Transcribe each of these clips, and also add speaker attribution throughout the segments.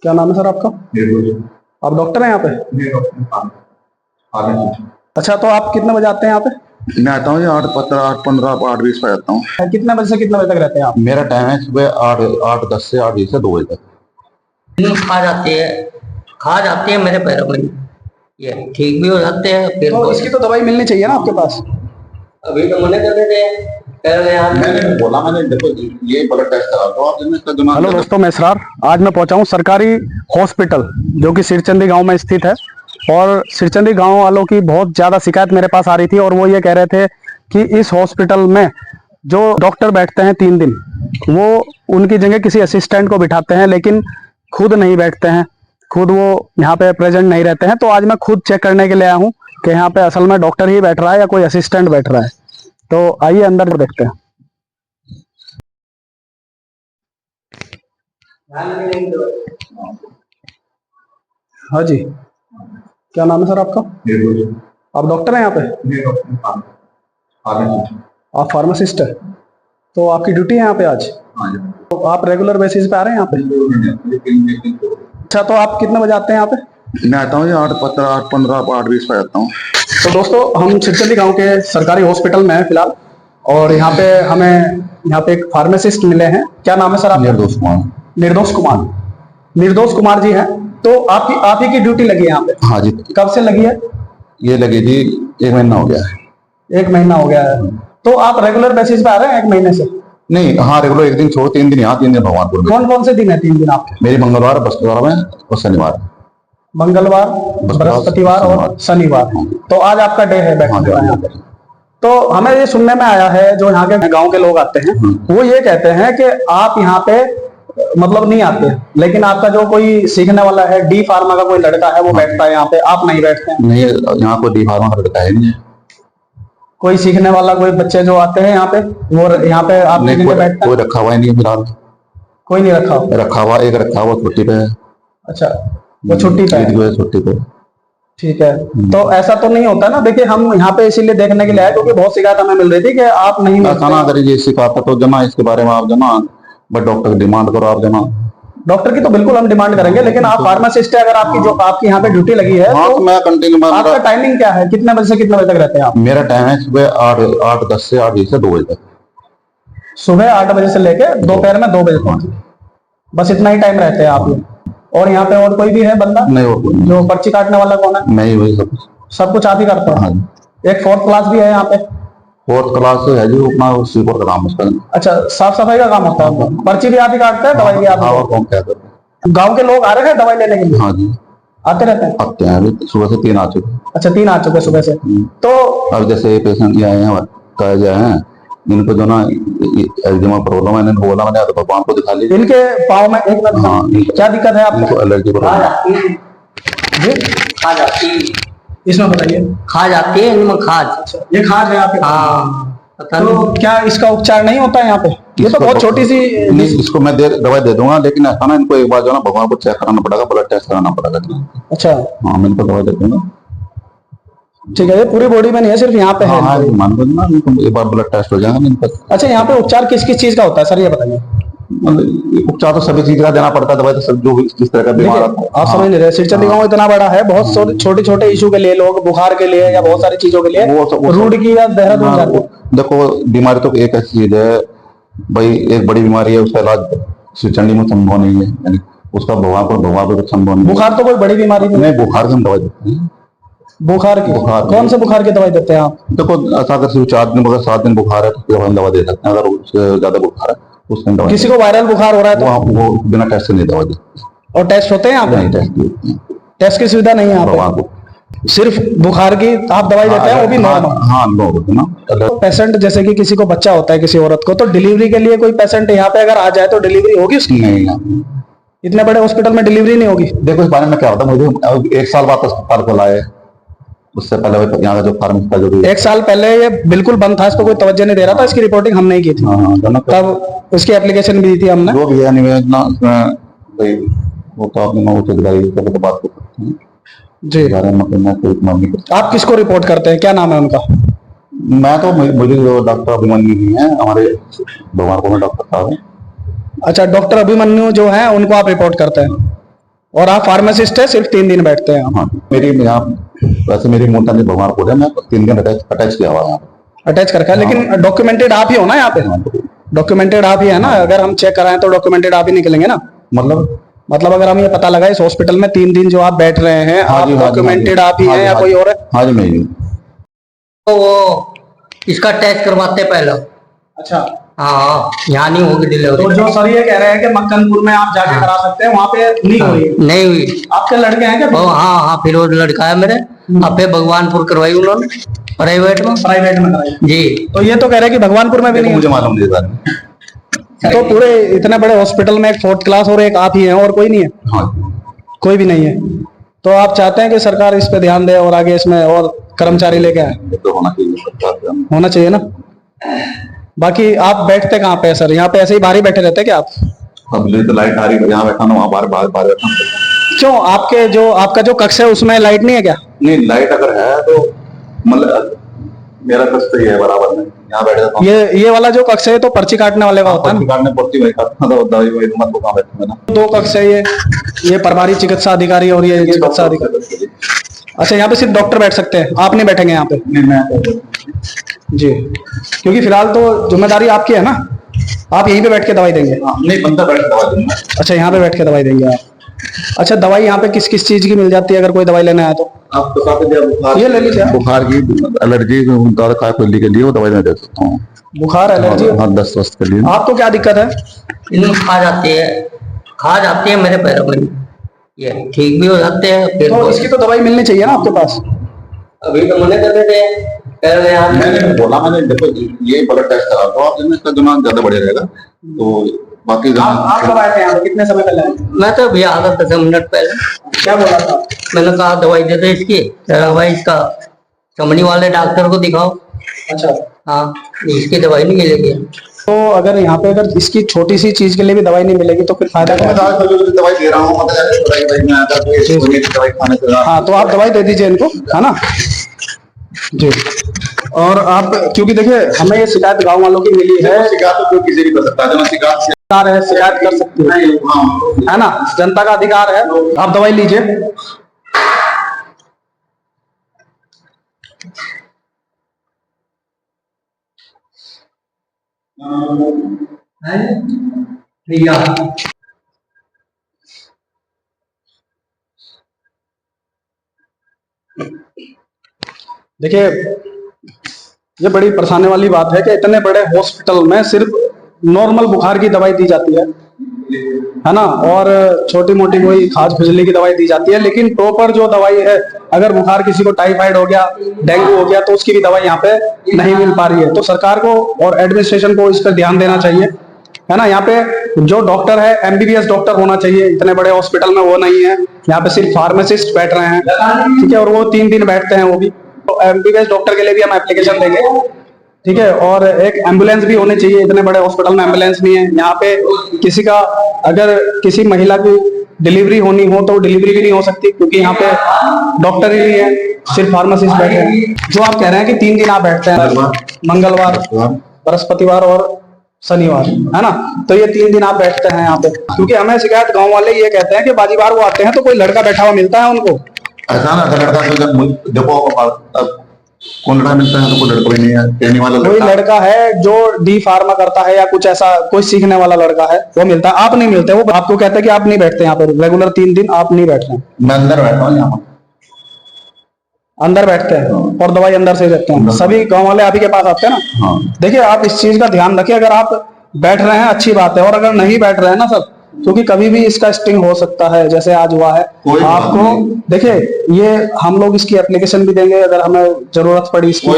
Speaker 1: क्या नाम है सर आपका? आप डॉक्टर हैं यहाँ पे? अच्छा, तो आप कितने बजे आते हैं यहाँ पे?
Speaker 2: मैं आता हूँ 8:15 8:20 पे आता हूँ।
Speaker 1: कितने बजे से कितने बजे तक रहते हैं आप?
Speaker 2: मेरा टाइम है सुबह 8:10 से 8:20 से 2 बजे तक।
Speaker 3: खा जाती है मेरे पैरों में, ये ठीक भी हो जाते हैं। फिर
Speaker 1: तो इसकी तो दवाई मिलनी चाहिए ना आपके पास।
Speaker 3: अभी तो मना कर देते हैं।
Speaker 2: मैंने बोला, मैंने देखो ये ब्लड टेस्ट करा दो आप, इसका दिमाग।
Speaker 1: हेलो दोस्तों, मैं इसरार। आज मैं पहुंचा हूं सरकारी हॉस्पिटल जो कि सिरचंदी गांव में स्थित है। और सिरचंदी गांव वालों की बहुत ज़्यादा शिकायत मेरे पास आ रही थी और वो ये कह रहे थे कि इस हॉस्पिटल में जो डॉक्टर बैठते हैं 3 दिन, वो उनकी जगह किसी असिस्टेंट को बिठाते हैं, लेकिन खुद नहीं बैठते हैं, खुद वो यहाँ पे प्रेजेंट नहीं रहते हैं। तो आज मैं खुद चेक करने के लिए आया हूँ कि यहाँ पे असल में डॉक्टर ही बैठ रहा है या कोई असिस्टेंट बैठ रहा है। तो आइए अंदर देखते हैं। हाँ जी, क्या नाम है सर आपका? आप डॉक्टर हैं यहाँ पे? आप फार्मासिस्ट है? तो आपकी ड्यूटी है यहाँ पे आज? तो आप रेगुलर बेसिस पे आ रहे हैं यहाँ पे? अच्छा, तो आप कितने बजे आते हैं यहाँ पे?
Speaker 2: मैं आता हूँ 8:15 8:15 8:20 पे आता हूँ।
Speaker 1: तो दोस्तों, हम सिरचंदी गांव के सरकारी हॉस्पिटल में हैं फिलहाल, और यहाँ पे हमें एक फार्मासिस्ट मिले हैं। क्या नाम है सर आपका?
Speaker 2: निर्दोष कुमार।
Speaker 1: निर्दोष कुमार जी हैं। तो आप ही की ड्यूटी लगी है यहाँ पे?
Speaker 2: हाँ जी।
Speaker 1: कब से लगी है?
Speaker 2: ये लगी थी 1 महीना हो गया है।
Speaker 1: 1 महीना हो गया है। तो आप रेगुलर बेसिस पे आ रहे हैं 1 महीने से?
Speaker 2: नहीं, हाँ रेगुलर 1 दिन छोड़ 3 दिन यहाँ 3 दिन भगवानपुर में।
Speaker 1: कौन कौन से दिन है 3 दिन आपके?
Speaker 2: मेरी मंगलवार बृहस्पतिवार में और शनिवार।
Speaker 1: मंगलवार, बृहस्पतिवार और शनिवार। तो आज आपका डे है बैठने का यहाँ पे। तो हमें ये सुनने में आया है, जो यहाँ के गांव के लोग आते हैं वो ये कहते हैं कि आप यहाँ पे मतलब नहीं आते, लेकिन आपका जो कोई सीखने वाला है, डी फार्मा का कोई लड़का है, वो बैठता है यहाँ पे, आप नहीं बैठते हैं?
Speaker 2: नहीं, यहाँ कोई डी फार्मा का लड़का है नहीं।
Speaker 1: कोई सीखने वाला, कोई बच्चे जो आते हैं यहाँ पे, वो यहाँ पे आप
Speaker 2: नहीं, कोई रखा हुआ ही नहीं है फिलहाल।
Speaker 1: कोई नहीं रखा हुआ?
Speaker 2: एक रखा हुआ छुट्टी पे है।
Speaker 1: अच्छा, वो छुट्टी पे है?
Speaker 2: छुट्टी पे।
Speaker 1: ठीक है। तो ऐसा तो नहीं होता ना? देखिए, हम यहाँ पे इसीलिए देखने के लिए आए क्योंकि बहुत शिकायत हमें मिल रही थी कि आप नहीं बैठते।
Speaker 2: अगर ये शिकायत तो जना इसके बारे में आप जना, बट डॉक्टर की डिमांड करो आप जना।
Speaker 1: डॉक्टर की तो बिल्कुल हम डिमांड करेंगे, लेकिन आप फार्मासिस्ट है, अगर आपकी यहाँ पे ड्यूटी लगी है,
Speaker 2: हाँ, तो मैं कंटिन्यू।
Speaker 1: आपका टाइमिंग क्या है? कितने बजे से कितने बजे तक रहते हैं आप?
Speaker 2: मेरा टाइम है सुबह 8:10 से 8:20 से 2 बजे तक।
Speaker 1: सुबह 8 बजे से लेके दोपहर में 2 बजे तक, बस इतना ही टाइम रहते हैं आप? और यहाँ पे और कोई भी है बंदा?
Speaker 2: नहीं, और कोई
Speaker 1: जो पर्ची काटने वाला कौन है?
Speaker 2: मैं ही, वही
Speaker 1: सब कुछ आप ही करते हैं?
Speaker 2: हाँ।
Speaker 1: एक 4th क्लास भी है यहाँ पे?
Speaker 2: 4th क्लास है जो अपना स्वीपर का काम है।
Speaker 1: अच्छा, साफ सफाई का काम होता है? पर्ची भी आप ही काटते हैं, दवाई भी आप?
Speaker 2: और कौन क्या करते हैं?
Speaker 1: गाँव के लोग आ रहे हैं दवाई लेने के लिए?
Speaker 2: हाँ जी,
Speaker 1: आते रहते हैं?
Speaker 2: आते हैं। अभी सुबह से 3 आ चुके।
Speaker 1: अच्छा, 3 आ चुके सुबह से। तो
Speaker 2: अब जैसे पेशेंट ये आए हैं, कहे जाए हैं, इनको जो ना एक्जिमा प्रॉब्लम है, इन्होंने बोला मैंने तो भगवान को दिखा लीजिए।
Speaker 1: इनके पाँव में एक मिनट,
Speaker 2: हाँ,
Speaker 1: क्या दिक्कत है आपको?
Speaker 2: इनको एलर्जी प्रॉब्लम।
Speaker 3: खा जाती है,
Speaker 1: इसमें बताइए।
Speaker 3: खा जाती है इनमें खाज।
Speaker 1: ये खाज है आपके?
Speaker 3: हाँ।
Speaker 1: तो क्या इसका उपचार नहीं होता है यहाँ पे? ये तो बहुत छोटी सी।
Speaker 2: नहीं, इसको मैं दवाई दे दूंगा, लेकिन ऐसा ना इनको एक बार जो ना भगवान को चेक कराना पड़ेगा, ब्लड टेस्ट कराना पड़ेगा।
Speaker 1: अच्छा,
Speaker 2: हाँ, मैं इनको दवाई दे दूंगा।
Speaker 1: ठीक है। ये पूरी बॉडी में नहीं है, सिर्फ यहाँ पे है?
Speaker 2: हाँ, मान लो ना, एक बार ब्लड टेस्ट हो जाएगा इनका।
Speaker 1: अच्छा, यहाँ पे उपचार किस किस चीज का होता है सर, ये बताइए।
Speaker 2: उपचार तो सभी चीज का देना पड़ता है, दवाई तो सब जो जिस तरह का बीमार।
Speaker 1: आप समझ नहीं रहे, सिरचंदी गांव इतना बड़ा है, बहुत छोटे छोटे इशू के लिए लोग, बुखार के लिए या बहुत सारी चीजों के लिए रूड की या देहरादून जाते हैं।
Speaker 2: देखो, बीमारी तो एक ऐसी चीज है भाई, एक बड़ी बीमारी है, उसका इलाज सिरचंदी में संभव नहीं है, यानी उसका भगवान को संभव नहीं।
Speaker 1: बुखार तो कोई बड़ी बीमारी नहीं?
Speaker 2: बुखार की हम दवाई देते हैं।
Speaker 1: बुखार की? कौन से बुखार की दवाई देते हैं आप?
Speaker 2: देखो, अगर सिर्फ 4 दिन, अगर 7 दिन बुखार है तो हम दवा दे सकते हैं। अगर उससे ज्यादा बुखार है उसमें दवा।
Speaker 1: किसी को वायरल बुखार हो रहा है तो
Speaker 2: वो बिना टेस्ट से नहीं दवा देते।
Speaker 1: और टेस्ट होते हैं यहाँ पे? टेस्ट की सुविधा नहीं है यहाँ पे? सिर्फ बुखार की आप दवाई देते हैं, वो भी नॉर्मल?
Speaker 2: हाँ, नॉर्मल ना।
Speaker 1: तो पेशेंट, जैसे कि किसी को बच्चा होता है, किसी औरत को, तो डिलीवरी के लिए कोई पेशेंट यहाँ पे अगर आ जाए तो डिलीवरी होगी उसकी?
Speaker 2: नहीं,
Speaker 1: इतने बड़े हॉस्पिटल में डिलीवरी नहीं होगी?
Speaker 2: देखो, इस बारे में क्या होता है, मुझे 1 साल बाद अस्पताल को लाए, उससे पहले यहाँ का जो फार्मेसी का जो
Speaker 1: 1 साल पहले ये बिल्कुल बंद था, इसको कोई तवज्जो नहीं दे रहा था, इसकी रिपोर्टिंग हमने की थी। तब उसकी एप्लीकेशन भी दी थी हमने।
Speaker 2: जो भी है निवेदन भाई, वो तो आपने तो बात कर सकते हैं
Speaker 1: जी।
Speaker 2: आप
Speaker 1: किसको रिपोर्ट करते हैं? क्या नाम है उनका?
Speaker 2: मैं तो मुझे डॉक्टर अभिमन्यु जी हैं, हमारे भगवान को डॉक्टर साहब हैं।
Speaker 1: अच्छा, डॉक्टर अभिमन्यु जो है उनको आप रिपोर्ट करते हैं? और आप फार्मासिस्ट है, सिर्फ 3 दिन बैठते हैं आप।
Speaker 2: हाँ मेरी यहाँ वैसे मेरी मोटा जी भगवानपुर है, मैं 3 दिन अटैच किया हुआ है यहाँ पे।
Speaker 1: अटैच करके है, लेकिन डॉक्यूमेंटेड आप ही हो ना यहाँ पे? डॉक्यूमेंटेड आप ही है ना? अगर हम चेक कराएं तो डॉक्यूमेंटेड आप ही निकलेंगे ना? मतलब अगर हम ये पता लगाए इस हॉस्पिटल में 3 दिन जो आप बैठ रहे हैं, आप डॉक्यूमेंटेड आप ही हैं या कोई और है?
Speaker 2: हाँ जी मैं ही हूँ।
Speaker 3: तो वो इसका टेस्ट करवाते हैं पहले।
Speaker 1: अच्छा,
Speaker 3: हाँ यहाँ नहीं होगी डिलीवरी।
Speaker 1: तो जो सर ये कह रहे हैं कि मक्खनपुर में आप जाके करा सकते हैं, वहाँ पे नहीं हो रही है?
Speaker 3: नहीं हुई।
Speaker 1: आपके लड़के हैं क्या?
Speaker 3: हाँ हाँ, फिर वो लड़का है मेरे, अब फिर भगवानपुर करवाई उन्होंने, प्राइवेट में
Speaker 1: कराई
Speaker 3: जी।
Speaker 1: तो ये तो कह रहे हैं कि भगवानपुर में भी नहीं?
Speaker 2: मुझे मालूम नहीं था।
Speaker 1: तो पूरे इतने बड़े हॉस्पिटल में एक 4th क्लास और एक आप ही हैं और कोई नहीं है?
Speaker 2: हाँ
Speaker 1: कोई भी नहीं है। तो आप चाहते हैं कि सरकार इस पे ध्यान दे और आगे इसमें और कर्मचारी लेके आए?
Speaker 2: तो होना चाहिए, सरकार से
Speaker 1: होना चाहिए ना। बाकी आप बैठते कहाँ पे सर? यहाँ पे ऐसे ही बाहर ही बैठे रहते हैं क्या आप?
Speaker 2: अब तो लाइट आ रही है, यहाँ बैठा ना वहाँ बाहर बाहर बाहर बैठा हूँ।
Speaker 1: क्यों, आपका जो कक्ष है उसमें लाइट नहीं है क्या?
Speaker 2: नहीं लाइट अगर है तो मतलब मेरा कष्ट तो ये है बराबर में, यहाँ बैठ जाता हूँ।
Speaker 1: ये वाला जो कक्ष है तो पर्ची काटने वाले का होता है ना?
Speaker 2: काटने पड़ती वही खाता था, दवाई वही मत को कहाँ बैठूंगा ना।
Speaker 1: 2 कक्ष है, ये प्रभारी चिकित्सा अधिकारी और ये चिकित्सा अधिकारी। अच्छा, यहाँ पे सिर्फ डॉक्टर बैठ सकते हैं, आप नहीं बैठेंगे यहाँ पे?
Speaker 2: नहीं मैं
Speaker 1: जी, क्योंकि फिलहाल तो जिम्मेदारी आपकी है ना, आप यहीं पे बैठ के दवाई देंगे?
Speaker 2: नहीं बंदा बैठ के दवा दूंगा।
Speaker 1: अच्छा, यहाँ पे बैठ के दवाई देंगे आप। अच्छा, दवाई यहाँ पे किस किस चीज की मिल जाती है अगर कोई दवाई लेना है तो?
Speaker 2: आप तो काफी बुखार
Speaker 1: ये ले लीजिए।
Speaker 2: बुखार की एलर्जी दवा खुली के लिए वो दवाई मैं दे सकता हूँ।
Speaker 1: बुखार एलर्जी?
Speaker 2: हाँ 10 वर्ष के लिए।
Speaker 1: आपको क्या दिक्कत है?
Speaker 3: इनमें खा जाती है मेरे पैरों में, ये ठीक भी हो जाते हैं फिर।
Speaker 1: तो इसकी तो दवाई मिलनी चाहिए ना आपके पास?
Speaker 3: अभी तो मना कर देते हैं, कह रहे हैं
Speaker 2: मैंने बोला, मैंने देखो ये ब्लड टेस्ट करा दो आप, इसका दिमाग ज्यादा बढ़िया रहेगा। तो बाकी
Speaker 1: आप कब आए थे यहाँ पे? कितने समय पहले आए?
Speaker 3: मैं तो अभी आ गया 10 मिनट पहले।
Speaker 1: क्या बोला था?
Speaker 3: मैंने कहा दवाई दे दो इसकी, भाई इसका चमड़ी वाले डॉक्टर को दिखाओ।
Speaker 1: अच्छा,
Speaker 3: हाँ इसकी दवाई नहीं मिलेगी।
Speaker 1: तो अगर यहाँ पे अगर इसकी छोटी सी चीज के लिए भी दवाई नहीं मिलेगी तो फिर फायदा क्या है?
Speaker 2: दवाई दे रहा हूँ दवाई खाने से।
Speaker 1: हाँ, तो आप दवाई दे दीजिए इनको, है ना जी। और आप, क्योंकि देखिए हमें ये शिकायत गांव वालों की मिली है।
Speaker 2: शिकायत तो किसी भी कर सकता है,
Speaker 1: शिकायत कर सकती है ना, जनता का अधिकार है। आप दवाई लीजिए।
Speaker 3: भैया
Speaker 1: देखिए, ये बड़ी परेशानी वाली बात है कि इतने बड़े हॉस्पिटल में सिर्फ नॉर्मल बुखार की दवाई दी जाती है ना, और छोटी मोटी कोई खाज खुजली की दवाई दी जाती है, लेकिन प्रॉपर जो दवाई है, अगर बुखार किसी को टाइफाइड हो गया, डेंगू हो गया, तो उसकी भी दवाई यहाँ पे नहीं मिल पा रही है। तो सरकार को और एडमिनिस्ट्रेशन को इस पर ध्यान देना चाहिए, है ना। यहाँ पे जो डॉक्टर है MBBS डॉक्टर होना चाहिए, इतने बड़े हॉस्पिटल में वो नहीं है। यहाँ पे सिर्फ फार्मासिस्ट बैठ रहे हैं, ठीक है, और वो 3 दिन बैठते हैं वो भी। तो MBBS डॉक्टर के लिए भी हम एप्लीकेशन देंगे, ठीक है। और एक एम्बुलेंस भी होनी चाहिए, इतने बड़े हॉस्पिटल में एम्बुलेंस नहीं है। यहाँ पे किसी का अगर किसी महिला की डिलीवरी होनी हो तो डिलीवरी भी नहीं हो सकती, क्योंकि यहाँ पे डॉक्टर ही नहीं है, सिर्फ फार्मासिस्ट बैठे हैं। जो आप कह रहे हैं कि 3 दिन आप बैठते हैं, मंगलवार, बृहस्पतिवार और शनिवार, है ना, तो ये 3 दिन आप बैठते हैं यहाँ पे। क्योंकि हमें शिकायत गांव वाले ये कहते हैं कि बाजीबार वो आते हैं तो कोई लड़का बैठा हुआ मिलता है उनको।
Speaker 2: ऐसा ना लड़का तो देखो कौन लड़का मिलता है तो कोई लड़का भी नहीं है, कहने वाला
Speaker 1: कोई लड़का है जो D फार्मा करता है या कुछ ऐसा कोई सीखने वाला लड़का है, वो मिलता है। आप नहीं मिलते, वो आपको कहते हैं कि आप नहीं बैठते यहाँ पे रेगुलर 3 दिन आप नहीं बैठ रहे हैं।
Speaker 2: मैं अंदर बैठा हूँ, यहाँ
Speaker 1: अंदर बैठते हैं और दवाई अंदर से देते हैं। सभी गांव वाले आप ही के पास आते हैं ना।
Speaker 2: हाँ।
Speaker 1: देखिए, आप इस चीज का ध्यान रखिए, अगर आप बैठ रहे हैं अच्छी बात है, और अगर नहीं बैठ रहे हैं ना सर, क्योंकि कभी भी इसका स्टिंग हो सकता है, जैसे आज हुआ है आपको। देखिए, ये हम लोग इसकी एप्लीकेशन भी देंगे अगर हमें जरूरत पड़ी इसकी,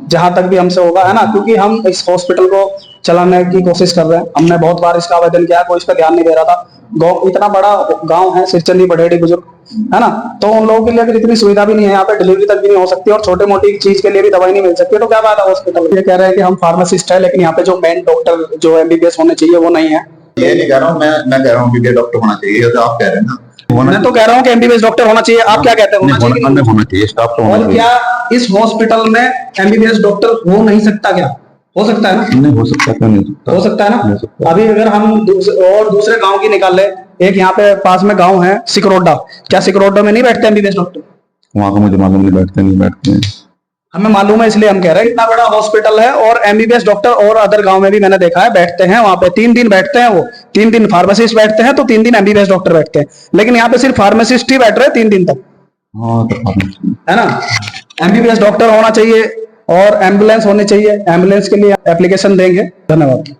Speaker 1: जहां तक भी हमसे होगा, है ना, क्योंकि हम इस हॉस्पिटल को चलाने की कोशिश कर रहे हैं। हमने बहुत बार इसका आवेदन किया, कोई इस पर ध्यान नहीं दे रहा था। गाँव इतना बड़ा गाँव है, सिरचंदी बड़ेड़ी बुजुर्ग, है ना, तो उन लोगों के लिए अगर इतनी सुविधा भी नहीं है, यहाँ पे डिलीवरी तक भी नहीं हो सकती, और छोटे मोटी चीज के लिए भी दवाई नहीं मिल सकती, तो क्या बात है हॉस्पिटल। ये कह रहे हैं कि हम फार्मासिस्ट है, लेकिन यहाँ पे जो मेन डॉक्टर जो MBBS होने चाहिए वो नहीं है।
Speaker 2: ये नहीं कह रहा हूँ मैं कह रहा हूँ MBBS डॉक्टर होना चाहिए, तो आप कह रहे हैं ना।
Speaker 1: मैं तो कह रहा हूँ कि MBBS डॉक्टर होना चाहिए, आप क्या कहते हैं? होना
Speaker 2: चाहिए, स्टाफ तो होना
Speaker 1: चाहिए। और क्या इस हॉस्पिटल में MBBS डॉक्टर हो नहीं सकता? क्या हो सकता है ना?
Speaker 2: नहीं हो सकता, क्यों नहीं
Speaker 1: हो सकता है ना। अभी अगर हम दूसरे गांव की निकाल ले, एक यहाँ पे पास में गांव है सिकरोडा, क्या सिकरोडा में नहीं बैठते एमबीबीएस डॉक्टर?
Speaker 2: वहां को मुझे मालूम नहीं, बैठते हैं।
Speaker 1: हमें मालूम है इसलिए हम कह रहे हैं, इतना बड़ा हॉस्पिटल है और एमबीबीएस डॉक्टर और अदर गांव में भी मैंने देखा है बैठते हैं वहां पे, 3 दिन बैठते हैं वो, 3 दिन फार्मासिस्ट बैठते हैं तो 3 दिन एमबीबीएस डॉक्टर बैठते हैं, लेकिन यहाँ पे सिर्फ फार्मासिस्ट ही बैठ रहे हैं 3 दिन तक,
Speaker 2: हाँ तो
Speaker 1: है ना। एमबीबीएस डॉक्टर होना चाहिए और एम्बुलेंस होनी चाहिए, एम्बुलेंस के लिए एप्लीकेशन देंगे। धन्यवाद।